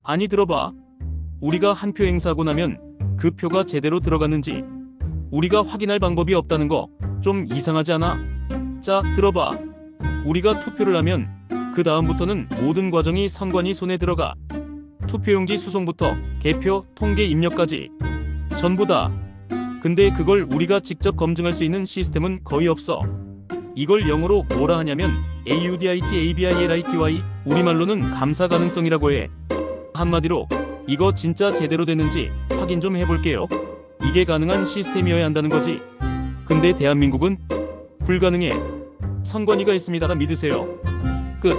아니 들어봐. 우리가 한 표 행사하고 나면 그 표가 제대로 들어갔는지 우리가 확인할 방법이 없다는 거 좀 이상하지 않아? 자, 들어봐. 우리가 투표를 하면 그 다음부터는 모든 과정이 선관위 손에 들어가. 투표용지 수송부터 개표, 통계 입력까지 전부 다. 근데 그걸 우리가 직접 검증할 수 있는 시스템은 거의 없어. 이걸 영어로 뭐라 하냐면 audit, ability, 우리말로는 감사 가능성이라고 해. 한마디로 이거 진짜 제대로 됐는지 확인 좀 해볼게요. 이게 가능한 시스템이어야 한다는 거지. 근데 대한민국은 불가능해. 선관위가 있습니다. 믿으세요. 끝.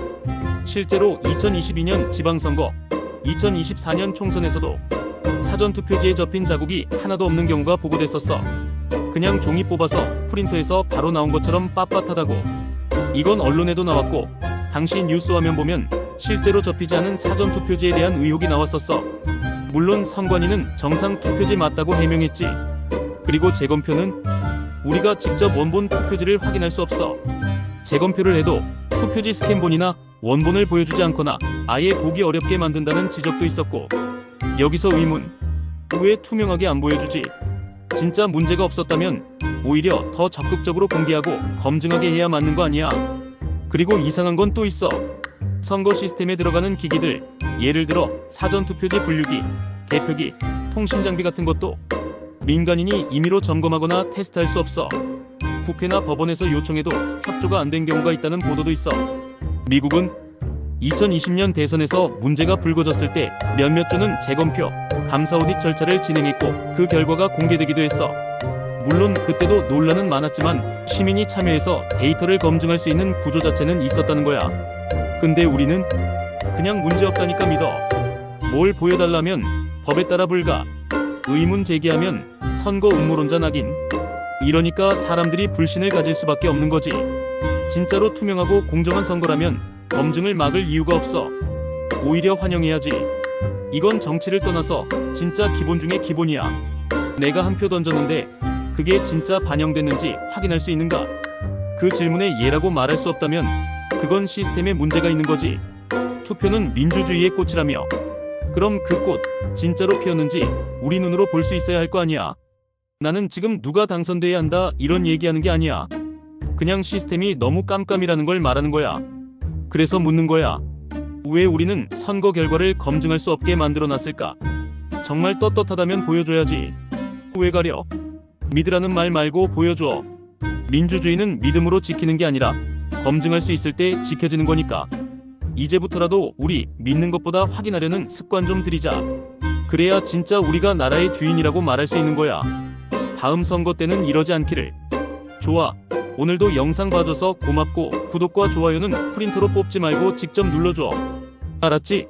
실제로 2022년 지방선거, 2024년 총선에서도 사전투표지에 접힌 자국이 하나도 없는 경우가 보고됐었어. 그냥 종이 뽑아서 프린터에서 바로 나온 것처럼 빳빳하다고. 이건 언론에도 나왔고 당시 뉴스 화면 보면 실제로 접히지 않은 사전투표지에 대한 의혹이 나왔었어. 물론 선관위는 정상 투표지 맞다고 해명했지. 그리고 재검표는 우리가 직접 원본 투표지를 확인할 수 없어. 재검표를 해도 투표지 스캔본이나 원본을 보여주지 않거나 아예 보기 어렵게 만든다는 지적도 있었고, 여기서 의문. 왜 투명하게 안 보여주지? 진짜 문제가 없었다면 오히려 더 적극적으로 공개하고 검증하게 해야 맞는 거 아니야? 그리고 이상한 건 또 있어. 선거 시스템에 들어가는 기기들, 예를 들어 사전투표지 분류기, 개표기, 통신장비 같은 것도 민간인이 임의로 점검하거나 테스트할 수 없어. 국회나 법원에서 요청해도 협조가 안 된 경우가 있다는 보도도 있어. 미국은 2020년 대선에서 문제가 불거졌을 때 몇몇 주는 재검표, 감사 오딧 절차를 진행했고 그 결과가 공개되기도 했어. 물론 그때도 논란은 많았지만 시민이 참여해서 데이터를 검증할 수 있는 구조 자체는 있었다는 거야. 근데 우리는 그냥 문제없다니까 믿어. 뭘 보여달라면 법에 따라 불가. 의문 제기하면 선거 음모론자 낙인. 이러니까 사람들이 불신을 가질 수밖에 없는 거지. 진짜로 투명하고 공정한 선거라면 검증을 막을 이유가 없어. 오히려 환영해야지. 이건 정치를 떠나서 진짜 기본 중에 기본이야. 내가 한 표 던졌는데 그게 진짜 반영됐는지 확인할 수 있는가? 그 질문에 예라고 말할 수 없다면 그건 시스템에 문제가 있는 거지. 투표는 민주주의의 꽃이라며. 그럼 그 꽃 진짜로 피었는지 우리 눈으로 볼 수 있어야 할 거 아니야. 나는 지금 누가 당선돼야 한다 이런 얘기하는 게 아니야. 그냥 시스템이 너무 깜깜이라는 걸 말하는 거야. 그래서 묻는 거야. 왜 우리는 선거 결과를 검증할 수 없게 만들어놨을까? 정말 떳떳하다면 보여줘야지. 왜 가려? 믿으라는 말 말고 보여줘. 민주주의는 믿음으로 지키는 게 아니라 검증할 수 있을 때 지켜지는 거니까. 이제부터라도 우리 믿는 것보다 확인하려는 습관 좀 들이자. 그래야 진짜 우리가 나라의 주인이라고 말할 수 있는 거야. 다음 선거 때는 이러지 않기를. 좋아. 오늘도 영상 봐줘서 고맙고 구독과 좋아요는 프린터로 뽑지 말고 직접 눌러줘. 알았지?